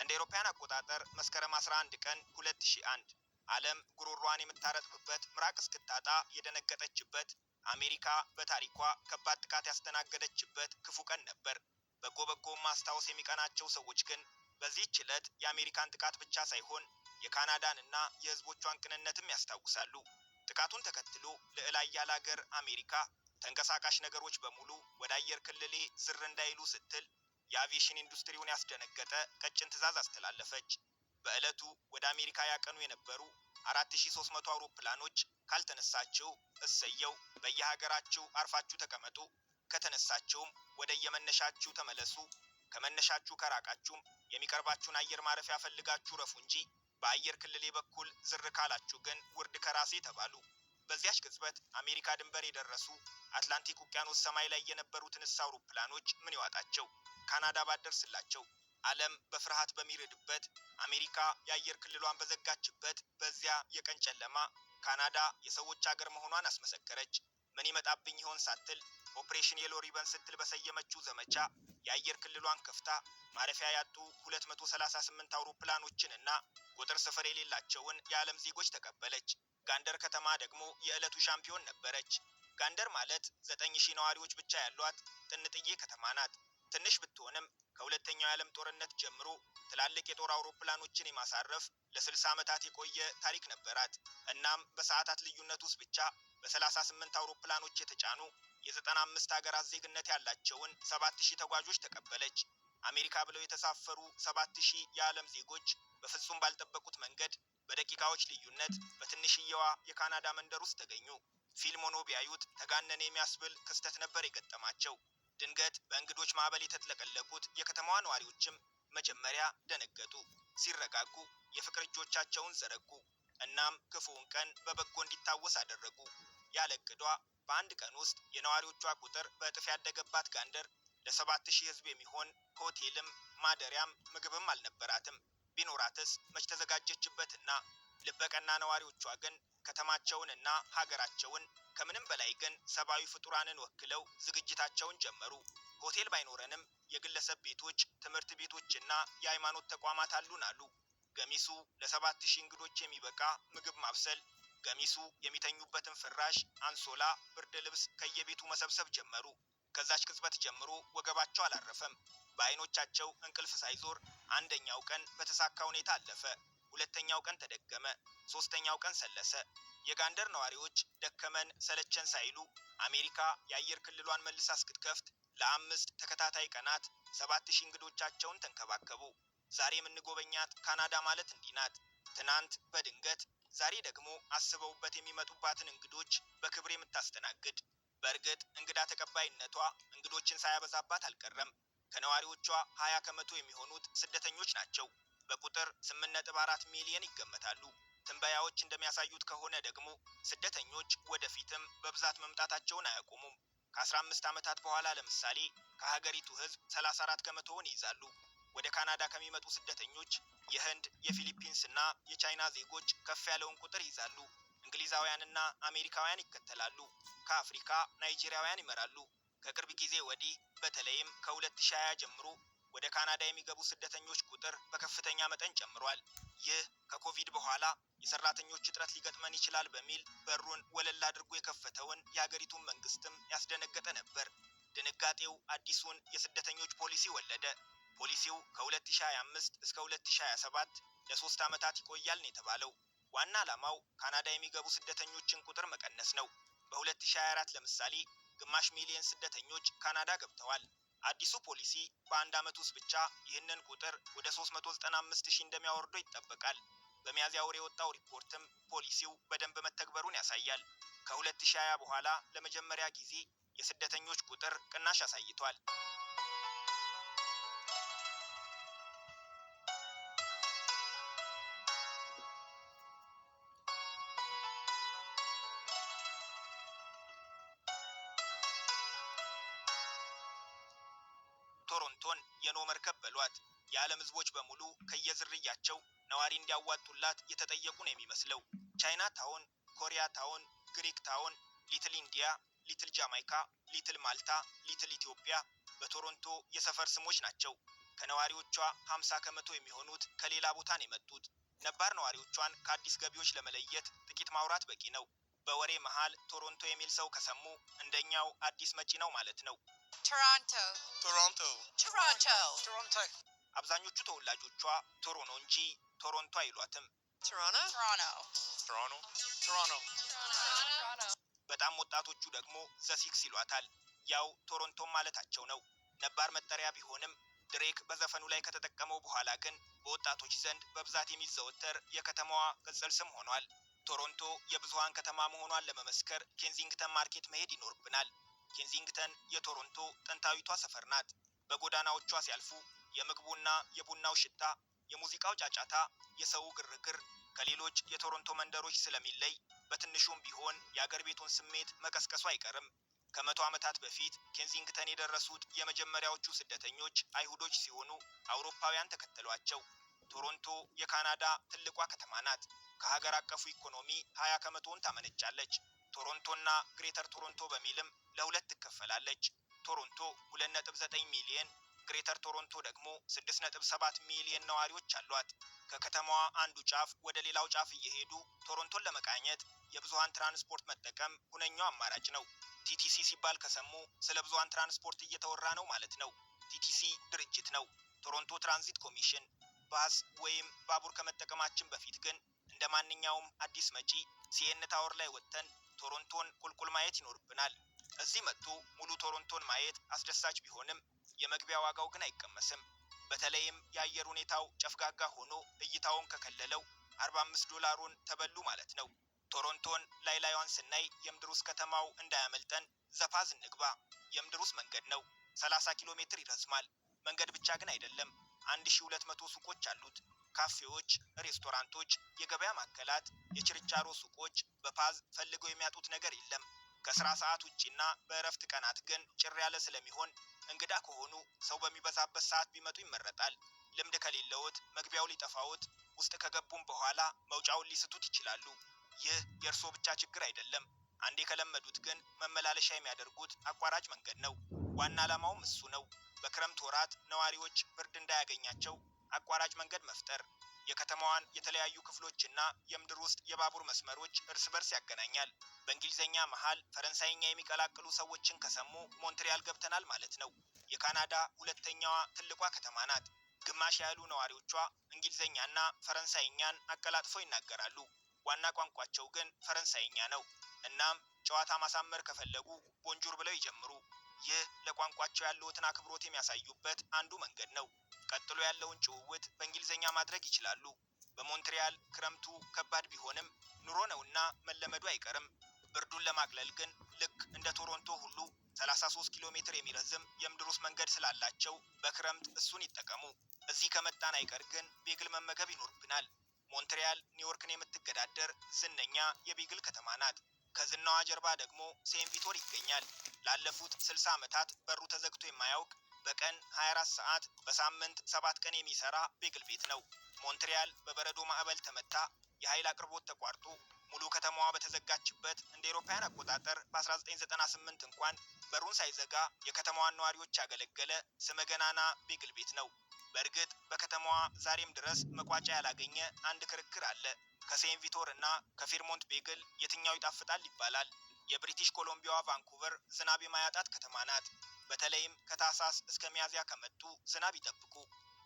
እንደ አውሮፓውያን አቆጣጠር መስከረም 11 ቀን 2001 ዓለም ጉሮሯን የምታረጥብበት ምራቅ እስክታጣ የደነገጠችበት አሜሪካ በታሪኳ ከባድ ጥቃት ያስተናገደችበት ክፉ ቀን ነበር። በጎ ማስታወስ የሚቀናቸው ሰዎች ግን በዚህች ዕለት የአሜሪካን ጥቃት ብቻ ሳይሆን የካናዳንና የህዝቦቿን ቅንነትም ያስታውሳሉ። ጥቃቱን ተከትሎ ልዕለ ኃያል ሀገር አሜሪካ ተንቀሳቃሽ ነገሮች በሙሉ ወደ አየር ክልሌ ዝር እንዳይሉ ስትል የአቪዬሽን ኢንዱስትሪውን ያስደነገጠ ቀጭን ትዕዛዝ አስተላለፈች። በዕለቱ ወደ አሜሪካ ያቀኑ የነበሩ 4300 አውሮፕላኖች ካልተነሳችሁ እሰየው፣ በየሀገራችሁ አርፋችሁ ተቀመጡ፣ ከተነሳችሁም ወደ የመነሻችሁ ተመለሱ፣ ከመነሻችሁ ከራቃችሁም የሚቀርባችሁን አየር ማረፊያ ፈልጋችሁ ረፉ እንጂ በአየር ክልሌ በኩል ዝር ካላችሁ ግን ውርድ ከራሴ ተባሉ። በዚያች ቅጽበት አሜሪካ ድንበር የደረሱ አትላንቲክ ውቅያኖስ ሰማይ ላይ የነበሩትን አውሮፕላኖች ምን ይዋጣቸው? ካናዳ ባደርስላቸው። ዓለም በፍርሃት በሚርድበት አሜሪካ የአየር ክልሏን በዘጋችበት በዚያ የቀን ጨለማ ካናዳ የሰዎች ሀገር መሆኗን አስመሰከረች። ምን ይመጣብኝ ይሆን ሳትል ኦፕሬሽን የሎ ሪበን ስትል በሰየመችው ዘመቻ የአየር ክልሏን ከፍታ ማረፊያ ያጡ 238 አውሮፕላኖችን እና ቁጥር ስፍር የሌላቸውን የዓለም ዜጎች ተቀበለች። ጋንደር ከተማ ደግሞ የዕለቱ ሻምፒዮን ነበረች። ጋንደር ማለት 9000 ነዋሪዎች ብቻ ያሏት ጥንጥዬ ከተማ ናት። ትንሽ ብትሆንም ከሁለተኛው የዓለም ጦርነት ጀምሮ ትላልቅ የጦር አውሮፕላኖችን የማሳረፍ ለ60 ዓመታት የቆየ ታሪክ ነበራት። እናም በሰዓታት ልዩነት ውስጥ ብቻ በ38 አውሮፕላኖች የተጫኑ የ95 ሀገራት ዜግነት ያላቸውን 7000 ተጓዦች ተቀበለች። አሜሪካ ብለው የተሳፈሩ 7000 የዓለም ዜጎች በፍጹም ባልጠበቁት መንገድ በደቂቃዎች ልዩነት በትንሽየዋ የካናዳ መንደር ውስጥ ተገኙ። ፊልም ሆኖ ቢያዩት ተጋነነ የሚያስብል ክስተት ነበር የገጠማቸው። ድንገት በእንግዶች ማዕበል የተጥለቀለቁት የከተማዋ ነዋሪዎችም መጀመሪያ ደነገጡ። ሲረጋጉ የፍቅር እጆቻቸውን ዘረጉ። እናም ክፉውን ቀን በበጎ እንዲታወስ አደረጉ። ያለ እቅዷ በአንድ ቀን ውስጥ የነዋሪዎቿ ቁጥር በእጥፍ ያደገባት ጋንደር ለ7000 ህዝብ የሚሆን ሆቴልም ማደሪያም ምግብም አልነበራትም። ቢኖራትስ መች ተዘጋጀችበትና። ልበቀና ነዋሪዎቿ ግን ከተማቸውንና ሀገራቸውን ከምንም በላይ ግን ሰብአዊ ፍጡራንን ወክለው ዝግጅታቸውን ጀመሩ። ሆቴል ባይኖረንም የግለሰብ ቤቶች፣ ትምህርት ቤቶችና የሃይማኖት ተቋማት አሉን አሉ። ገሚሱ ለ7000 እንግዶች የሚበቃ ምግብ ማብሰል፣ ገሚሱ የሚተኙበትን ፍራሽ፣ አንሶላ፣ ብርድ ልብስ ከየቤቱ መሰብሰብ ጀመሩ። ከዛች ቅጽበት ጀምሮ ወገባቸው አላረፈም። በአይኖቻቸው እንቅልፍ ሳይዞር አንደኛው ቀን በተሳካ ሁኔታ አለፈ። ሁለተኛው ቀን ተደገመ። ሶስተኛው ቀን ሰለሰ። የጋንደር ነዋሪዎች ደከመን ሰለቸን ሳይሉ አሜሪካ የአየር ክልሏን መልሳ እስክትከፍት ለ5 ተከታታይ ቀናት 7000 እንግዶቻቸውን ተንከባከቡ። ዛሬ የምንጎበኛት ካናዳ ማለት እንዲህ ናት። ትናንት በድንገት ዛሬ ደግሞ አስበውበት የሚመጡባትን እንግዶች በክብር የምታስተናግድ። በእርግጥ እንግዳ ተቀባይነቷ እንግዶችን ሳያበዛባት አልቀረም። ከነዋሪዎቿ 20 ከመቶ የሚሆኑት ስደተኞች ናቸው። በቁጥር 8.4 ሚሊዮን ይገመታሉ። ትንበያዎች እንደሚያሳዩት ከሆነ ደግሞ ስደተኞች ወደፊትም በብዛት መምጣታቸውን አያቆሙም። ከ15 ዓመታት በኋላ ለምሳሌ ከሀገሪቱ ህዝብ 34 ከመቶውን ይይዛሉ። ወደ ካናዳ ከሚመጡ ስደተኞች የህንድ፣ የፊሊፒንስ እና የቻይና ዜጎች ከፍ ያለውን ቁጥር ይይዛሉ። እንግሊዛውያንና አሜሪካውያን ይከተላሉ። ከአፍሪካ ናይጄሪያውያን ይመራሉ። ከቅርብ ጊዜ ወዲህ በተለይም ከ2020 ጀምሮ ወደ ካናዳ የሚገቡ ስደተኞች ቁጥር በከፍተኛ መጠን ጨምሯል። ይህ ከኮቪድ በኋላ የሰራተኞች እጥረት ሊገጥመን ይችላል በሚል በሩን ወለል አድርጎ የከፈተውን የሀገሪቱን መንግስትም ያስደነገጠ ነበር። ድንጋጤው አዲሱን የስደተኞች ፖሊሲ ወለደ። ፖሊሲው ከ2025 እስከ 2027 ለ3 ዓመታት ይቆያል ነው የተባለው። ዋና ዓላማው ካናዳ የሚገቡ ስደተኞችን ቁጥር መቀነስ ነው። በ2024 ለምሳሌ ግማሽ ሚሊዮን ስደተኞች ካናዳ ገብተዋል። አዲሱ ፖሊሲ በአንድ ዓመት ውስጥ ብቻ ይህንን ቁጥር ወደ 395000 እንደሚያወርደው ይጠበቃል። በሚያዝያ ወር የወጣው ሪፖርትም ፖሊሲው በደንብ መተግበሩን ያሳያል። ከ2020 በኋላ ለመጀመሪያ ጊዜ የስደተኞች ቁጥር ቅናሽ አሳይቷል። ቶሮንቶን የኖ መርከብ በሏት። የዓለም ህዝቦች በሙሉ ከየዝርያቸው ነዋሪ እንዲያዋጡላት የተጠየቁ ነው የሚመስለው። ቻይና ታውን፣ ኮሪያ ታውን፣ ግሪክ ታውን፣ ሊትል ኢንዲያ፣ ሊትል ጃማይካ፣ ሊትል ማልታ፣ ሊትል ኢትዮጵያ በቶሮንቶ የሰፈር ስሞች ናቸው። ከነዋሪዎቿ 50 ከመቶ የሚሆኑት ከሌላ ቦታ ነው የመጡት። ነባር ነዋሪዎቿን ከአዲስ ገቢዎች ለመለየት ጥቂት ማውራት በቂ ነው። በወሬ መሃል ቶሮንቶ የሚል ሰው ከሰሙ እንደኛው አዲስ መጪ ነው ማለት ነው። ቶሮንቶ ቶሮንቶ ቶሮንቶ ቶሮንቶ። አብዛኞቹ ተወላጆቿ ቶሮኖ እንጂ ቶሮንቶ አይሏትም። ቶሮንቶ ቶሮንቶ ቶሮንቶ። በጣም ወጣቶቹ ደግሞ ዘሲክስ ይሏታል። ያው ቶሮንቶም ማለታቸው ነው። ነባር መጠሪያ ቢሆንም ድሬክ በዘፈኑ ላይ ከተጠቀመው በኋላ ግን በወጣቶች ዘንድ በብዛት የሚዘወተር የከተማዋ ቅጽል ስም ሆኗል። ቶሮንቶ የብዙሃን ከተማ መሆኗን ለመመስከር ኬንዚንግተን ማርኬት መሄድ ይኖርብናል። ኬንዚንግተን የቶሮንቶ ጥንታዊቷ ሰፈር ናት። በጎዳናዎቿ ሲያልፉ የምግቡና የቡናው ሽታ፣ የሙዚቃው ጫጫታ፣ የሰው ግርግር ከሌሎች የቶሮንቶ መንደሮች ስለሚለይ በትንሹም ቢሆን የአገር ቤቱን ስሜት መቀስቀሱ አይቀርም። ከ100 ዓመታት በፊት ኬንዚንግተን የደረሱት የመጀመሪያዎቹ ስደተኞች አይሁዶች ሲሆኑ አውሮፓውያን ተከተሏቸው። ቶሮንቶ የካናዳ ትልቋ ከተማ ናት። ከሀገር አቀፉ ኢኮኖሚ 20 ከመቶውን ታመነጫለች። ቶሮንቶና ግሬተር ቶሮንቶ በሚልም ለሁለት ትከፈላለች። ቶሮንቶ 2.9 ሚሊዮን፣ ግሬተር ቶሮንቶ ደግሞ 6.7 ሚሊዮን ነዋሪዎች አሏት። ከከተማዋ አንዱ ጫፍ ወደ ሌላው ጫፍ እየሄዱ ቶሮንቶን ለመቃኘት የብዙሃን ትራንስፖርት መጠቀም ሁነኛው አማራጭ ነው። ቲቲሲ ሲባል ከሰሙ ስለ ብዙሃን ትራንስፖርት እየተወራ ነው ማለት ነው። ቲቲሲ ድርጅት ነው፣ ቶሮንቶ ትራንዚት ኮሚሽን። ባስ ወይም ባቡር ከመጠቀማችን በፊት ግን እንደ ማንኛውም አዲስ መጪ ሲኤን ታወር ላይ ወጥተን ቶሮንቶን ቁልቁል ማየት ይኖርብናል። እዚህ መጥቶ ሙሉ ቶሮንቶን ማየት አስደሳች ቢሆንም የመግቢያ ዋጋው ግን አይቀመስም። በተለይም የአየር ሁኔታው ጨፍጋጋ ሆኖ እይታውን ከከለለው $45 ተበሉ ማለት ነው። ቶሮንቶን ላይዋን ስናይ የምድር ውስጥ ከተማው እንዳያመልጠን ዘፓዝ እንግባ። የምድር ውስጥ መንገድ ነው። 30 ኪሎ ሜትር ይረዝማል። መንገድ ብቻ ግን አይደለም። 1200 ሱቆች አሉት። ካፌዎች፣ ሬስቶራንቶች፣ የገበያ ማዕከላት፣ የችርቻሮ ሱቆች። በፓዝ ፈልገው የሚያጡት ነገር የለም። ከስራ ሰዓት ውጪና በእረፍት ቀናት ግን ጭር ያለ ስለሚሆን እንግዳ ከሆኑ ሰው በሚበዛበት ሰዓት ቢመጡ ይመረጣል። ልምድ ከሌለዎት መግቢያው ሊጠፋዎት፣ ውስጥ ከገቡም በኋላ መውጫውን ሊስቱት ይችላሉ። ይህ የእርሶ ብቻ ችግር አይደለም። አንዴ ከለመዱት ግን መመላለሻ የሚያደርጉት አቋራጭ መንገድ ነው። ዋና ዓላማውም እሱ ነው። በክረምት ወራት ነዋሪዎች ብርድ እንዳያገኛቸው አቋራጭ መንገድ መፍጠር። የከተማዋን የተለያዩ ክፍሎችና የምድር ውስጥ የባቡር መስመሮች እርስ በርስ ያገናኛል። በእንግሊዝኛ መሃል ፈረንሳይኛ የሚቀላቅሉ ሰዎችን ከሰሙ ሞንትሪያል ገብተናል ማለት ነው። የካናዳ ሁለተኛዋ ትልቋ ከተማ ናት። ግማሽ ያህሉ ነዋሪዎቿ እንግሊዝኛና ፈረንሳይኛን አቀላጥፈው ይናገራሉ። ዋና ቋንቋቸው ግን ፈረንሳይኛ ነው። እናም ጨዋታ ማሳመር ከፈለጉ ቦንጆር ብለው ይጀምሩ። ይህ ለቋንቋቸው ያለዎትን አክብሮት የሚያሳዩበት አንዱ መንገድ ነው። ቀጥሎ ያለውን ጭውውት በእንግሊዝኛ ማድረግ ይችላሉ። በሞንትሪያል ክረምቱ ከባድ ቢሆንም ኑሮ ነውና መለመዱ አይቀርም። ብርዱን ለማቅለል ግን ልክ እንደ ቶሮንቶ ሁሉ 33 ኪሎ ሜትር የሚረዝም የምድር ውስጥ መንገድ ስላላቸው በክረምት እሱን ይጠቀሙ። እዚህ ከመጣን አይቀር ግን ቤግል መመገብ ይኖርብናል። ሞንትሪያል ኒውዮርክን የምትገዳደር ዝነኛ የቤግል ከተማ ናት። ከዝናዋ ጀርባ ደግሞ ሴን ቪቶር ይገኛል። ላለፉት 60 ዓመታት በሩ ተዘግቶ የማያውቅ በቀን 24 ሰዓት በሳምንት 7 ቀን የሚሰራ ቤግል ቤት ነው። ሞንትሪያል በበረዶ ማዕበል ተመታ። የኃይል አቅርቦት ተቋርጦ ሙሉ ከተማዋ በተዘጋችበት እንደ አውሮፓውያን አቆጣጠር በ1998 እንኳን በሩን ሳይዘጋ የከተማዋን ነዋሪዎች ያገለገለ ስመገናና ቤግል ቤት ነው። በእርግጥ በከተማዋ ዛሬም ድረስ መቋጫ ያላገኘ አንድ ክርክር አለ። ከሴን ቪቶር እና ከፌርሞንት ቤግል የትኛው ይጣፍጣል ይባላል። የብሪቲሽ ኮሎምቢያዋ ቫንኩቨር ዝናብ የማያጣት ከተማ ናት። በተለይም ከታህሳስ እስከ ሚያዝያ ከመጡ ዝናብ ይጠብቁ።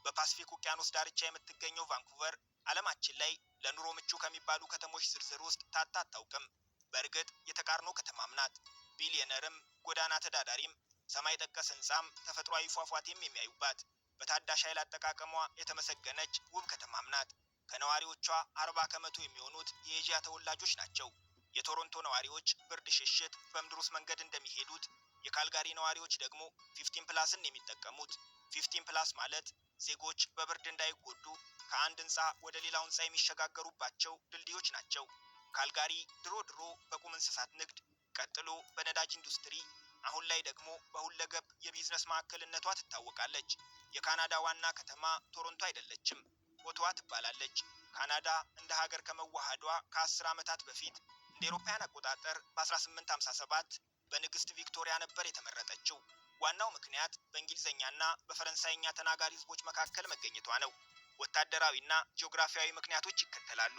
በፓሲፊክ ውቅያኖስ ዳርቻ የምትገኘው ቫንኩቨር ዓለማችን ላይ ለኑሮ ምቹ ከሚባሉ ከተሞች ዝርዝር ውስጥ ታታ አታውቅም። በእርግጥ የተቃርኖ ከተማም ናት። ቢሊየነርም ጎዳና ተዳዳሪም ሰማይ ጠቀስ ህንፃም ተፈጥሯዊ ፏፏቴም የሚያዩባት በታዳሽ ኃይል አጠቃቀሟ የተመሰገነች ውብ ከተማም ናት። ከነዋሪዎቿ 40 ከመቶ የሚሆኑት የኤዥያ ተወላጆች ናቸው። የቶሮንቶ ነዋሪዎች ብርድ ሽሽት በምድር ውስጥ መንገድ እንደሚሄዱት የካልጋሪ ነዋሪዎች ደግሞ 15 ፕላስን የሚጠቀሙት። 15 ፕላስ ማለት ዜጎች በብርድ እንዳይጎዱ ከአንድ ህንፃ ወደ ሌላው ህንፃ የሚሸጋገሩባቸው ድልድዮች ናቸው። ካልጋሪ ድሮ በቁም እንስሳት ንግድ፣ ቀጥሎ በነዳጅ ኢንዱስትሪ፣ አሁን ላይ ደግሞ በሁለገብ የቢዝነስ ማዕከልነቷ ትታወቃለች። የካናዳ ዋና ከተማ ቶሮንቶ አይደለችም፣ ኦቶዋ ትባላለች። ካናዳ እንደ ሀገር ከመዋሃዷ ከ10 ዓመታት በፊት እንደ አውሮፓውያን አቆጣጠር በ1857 በንግስት ቪክቶሪያ ነበር የተመረጠችው። ዋናው ምክንያት በእንግሊዝኛና በፈረንሳይኛ ተናጋሪ ህዝቦች መካከል መገኘቷ ነው። ወታደራዊና ጂኦግራፊያዊ ምክንያቶች ይከተላሉ።